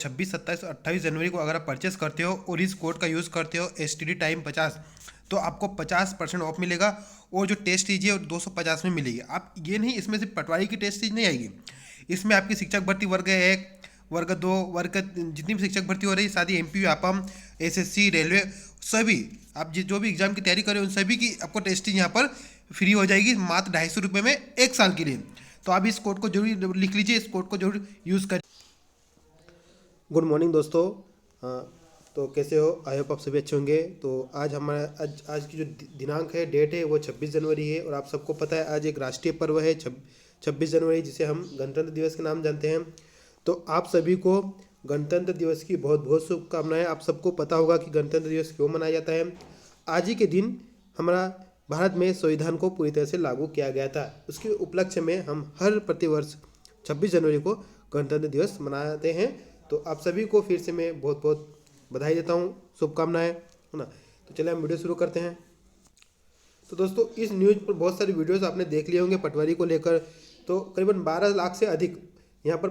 26, 27 और 28 जनवरी को अगर आप परचेस करते हो और इस कोड का यूज़ करते हो STD टाइम 50, तो आपको 50% ऑफ मिलेगा। और जो टेस्ट फीस है वो 250 में मिलेगी। आप ये नहीं, इसमें सिर्फ पटवारी की टेस्ट फीस नहीं आएगी, इसमें आपकी शिक्षक भर्ती वर्ग 1, वर्ग 2, वर्ग जितनी भी शिक्षक भर्ती हो रही है, साथ ही MP, APAM, SSC, रेलवे, सभी आप जो भी एग्जाम की तैयारी करें उन सभी की आपको टेस्ट फीस यहाँ पर फ्री हो जाएगी, मात्र 250 रुपये में 1 साल के लिए। तो आप इस कोड को जरूर लिख लीजिए, इस कोड को जरूर यूज़ करें। गुड मॉर्निंग दोस्तों। तो कैसे हो? आई होप आप सभी अच्छे होंगे। तो आज हमारा आज की जो दिनांक है, डेट है, वो 26 जनवरी है। और आप सबको पता है आज एक राष्ट्रीय पर्व है 26 जनवरी, जिसे हम गणतंत्र दिवस के नाम जानते हैं। तो आप सभी को गणतंत्र दिवस की बहुत बहुत शुभकामनाएं। आप सबको पता होगा कि गणतंत्र दिवस क्यों मनाया जाता है। आज ही के दिन हमारा भारत में संविधान को पूरी तरह से लागू किया गया था। उसके उपलक्ष्य में हम हर प्रतिवर्ष 26 जनवरी को गणतंत्र दिवस मनाते हैं। तो आप सभी को फिर से मैं बहुत बहुत बधाई देता हूँ, शुभकामनाएं, है ना। तो चलिए हम वीडियो शुरू करते हैं। तो दोस्तों, इस न्यूज़ पर बहुत सारी वीडियोस आपने देख लिए होंगे पटवारी को लेकर। तो करीबन 12 लाख से अधिक यहाँ पर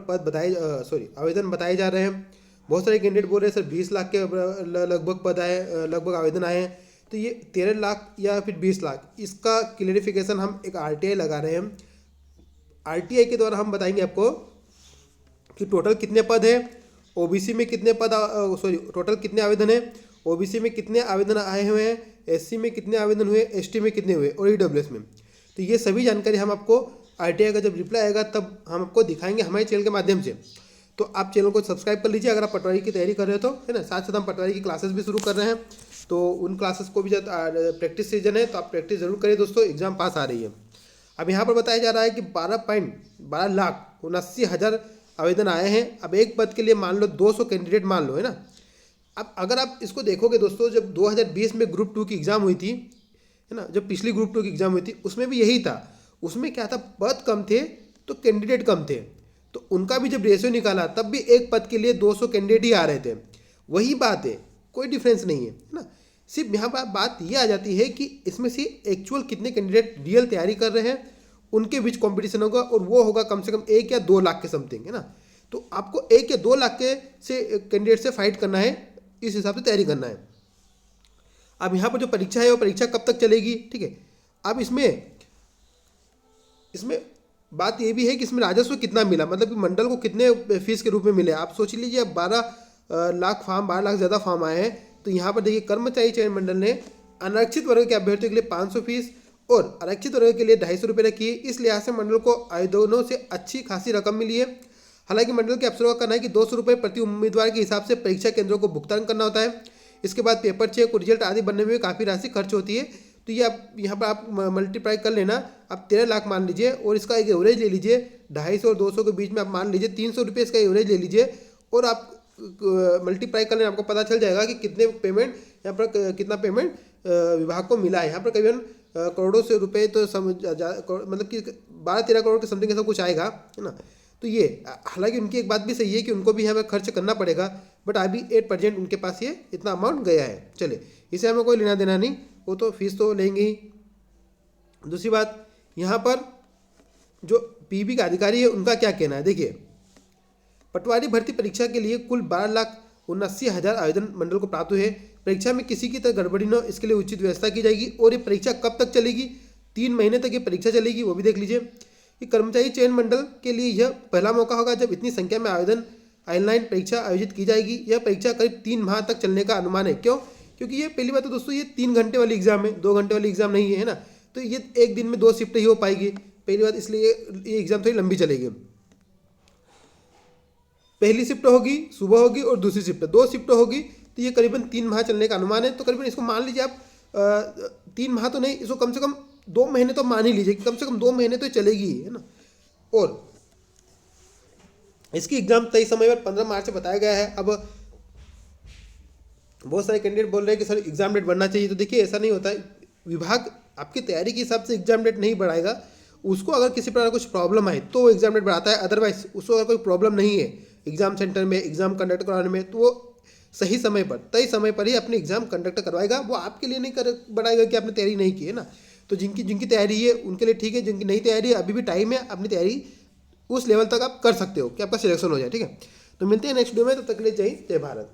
आवेदन बताए जा रहे हैं। बहुत सारे कैंडिडेट बोल रहे हैं सर 20 लाख के लगभग पद आए, लगभग आवेदन आए हैं। तो ये 13 लाख या फिर 20 लाख, इसका क्लियरिफिकेशन हम एक RTI लगा रहे हैं। RTI के द्वारा हम बताएंगे आपको कि टोटल कितने पद है, OBC में कितने पद, टोटल कितने आवेदन है, OBC में कितने आवेदन आए हुए हैं, SC में कितने आवेदन हुए, ST में कितने हुए और EWS में। तो ये सभी जानकारी हम आपको RTI का जब रिप्लाई आएगा तब हम आपको दिखाएंगे हमारे चैनल के माध्यम से। तो आप चैनल को सब्सक्राइब कर लीजिए अगर आप पटवारी की तैयारी कर रहे हो तो, है ना। साथ साथ हम पटवारी की क्लासेस भी शुरू कर रहे हैं। तो उन क्लासेस को भी जब प्रैक्टिस सीजन है तो आप प्रैक्टिस जरूर करिए दोस्तों, एग्जाम पास आ रही है। अब यहाँ पर बताया जा रहा है कि 12,79,70,000 आवेदन आए हैं। अब एक पद के लिए मान लो 200 कैंडिडेट मान लो, है ना। अब अगर आप इसको देखोगे दोस्तों, जब 2020 में ग्रुप 2 की एग्ज़ाम हुई थी, है ना, जब पिछली ग्रुप 2 की एग्ज़ाम हुई थी उसमें भी यही था। उसमें क्या था, पद कम थे तो कैंडिडेट कम थे। तो उनका भी जब रेशियो निकाला तब भी एक पद के लिए 200 कैंडिडेट ही आ रहे थे। वही बात है, कोई डिफरेंस नहीं है ना। सिर्फ यहाँ पर बात ये आ जाती है कि इसमें से एक्चुअल कितने कैंडिडेट रियल तैयारी कर रहे हैं, उनके बीच कंपटीशन होगा और वो होगा कम से कम 1 या 2 लाख के समथिंग, है ना। तो आपको 1 या 2 लाख के से कैंडिडेट से फाइट करना है, इस हिसाब से तैयारी करना है। अब यहाँ पर जो परीक्षा है वो परीक्षा कब तक चलेगी, ठीक है। अब इसमें बात ये भी है कि इसमें राजस्व कितना मिला, मतलब कि मंडल को कितने फीस के रूप में मिले। आप सोच लीजिए, अब 12 लाख ज़्यादा फॉर्म आए हैं। तो यहाँ पर देखिए, कर्मचारी चयन मंडल ने अनारक्षित वर्ग के अभ्यर्थियों के लिए 500 फीस और आरक्षित वर्ग के लिए 250 रुपये रखी है। इस लिहाज से मंडल को आवेदनों से अच्छी खासी रकम मिली है। हालांकि मंडल के अफसरों का कहना है कि 200 रुपये प्रति उम्मीदवार के हिसाब से परीक्षा केंद्रों को भुगतान करना होता है। इसके बाद पेपर चेक और रिजल्ट आदि बनने में काफ़ी राशि खर्च होती है। तो ये आप यहाँ पर आप मल्टीप्लाई कर लेना, आप 13 लाख मान लीजिए और इसका एक एवरेज ले लीजिए 250 और 200 के बीच में, आप मान लीजिए 300 रुपये इसका एवरेज ले लीजिए और आप मल्टीप्लाई कर लेना, आपको पता चल जाएगा कि कितने पेमेंट यहाँ पर, कितना पेमेंट विभाग को मिला है। यहाँ पर करीबन करोड़ों से रुपये तो मतलब कि 12-13 करोड़ के समथिंग ऐसा कुछ आएगा, है ना। तो ये हालांकि उनकी एक बात भी सही है कि उनको भी हमें खर्च करना पड़ेगा, बट अभी 8% उनके पास ये इतना अमाउंट गया है। चलिए, इसे हमें कोई लेना देना नहीं, वो तो फीस तो लेंगे ही। दूसरी बात, यहाँ पर जो PB का अधिकारी है उनका क्या कहना है, देखिए। पटवारी भर्ती परीक्षा के लिए कुल 12,79,000 आवेदन मंडल को प्राप्त हुए। परीक्षा में किसी की तरह गड़बड़ी न हो, इसके लिए उचित व्यवस्था की जाएगी। और ये परीक्षा कब तक चलेगी, 3 महीने तक ये परीक्षा चलेगी, वो भी देख लीजिए। कि कर्मचारी चयन मंडल के लिए यह पहला मौका होगा जब इतनी संख्या में आवेदन ऑनलाइन परीक्षा आयोजित की जाएगी। यह परीक्षा करीब 3 माह तक चलने का अनुमान है। क्यों? क्योंकि ये पहली बात तो दोस्तों, ये 3 घंटे वाली एग्जाम है, 2 घंटे वाली एग्जाम नहीं है ना। तो ये एक दिन में 2 शिफ्ट ही हो पाएगी, पहली बात, इसलिए ये एग्जाम थोड़ी लंबी चलेगी। पहली शिफ्ट होगी सुबह होगी और दूसरी शिफ्ट 2 शिफ्ट होगी। तो ये करीबन 3 माह चलने का अनुमान है। तो करीबन इसको मान लीजिए आप 3 माह तो नहीं, इसको कम से कम 2 महीने तो मान ही लीजिए, कम से कम 2 महीने तो चलेगी, है ना। और इसकी एग्जाम तय समय पर 15 मार्च से बताया गया है। अब बहुत सारे कैंडिडेट बोल रहे हैं कि सर एग्जाम डेट बढ़ना चाहिए। तो देखिए, ऐसा नहीं होता है। विभाग आपकी तैयारी के हिसाब से एग्जाम डेट नहीं बढ़ाएगा। उसको अगर किसी प्रकार कुछ प्रॉब्लम आए तो वो एग्जाम डेट बढ़ाता है, अदरवाइज उसको अगर कोई प्रॉब्लम नहीं है एग्जाम सेंटर में एग्जाम कंडक्ट कराने में, तो वो सही समय पर, तय समय पर ही अपनी एग्जाम कंडक्ट करवाएगा। वो आपके लिए नहीं बढ़ाएगा कि आपने तैयारी नहीं की, है ना। तो जिनकी तैयारी है उनके लिए ठीक है, जिनकी नहीं तैयारी है अभी भी टाइम है, अपनी तैयारी उस लेवल तक आप कर सकते हो कि आपका सिलेक्शन हो जाए, ठीक है। तो मिलते हैं नेक्स्ट वीडियो में, तब तक के लिए जय हिंद जय भारत।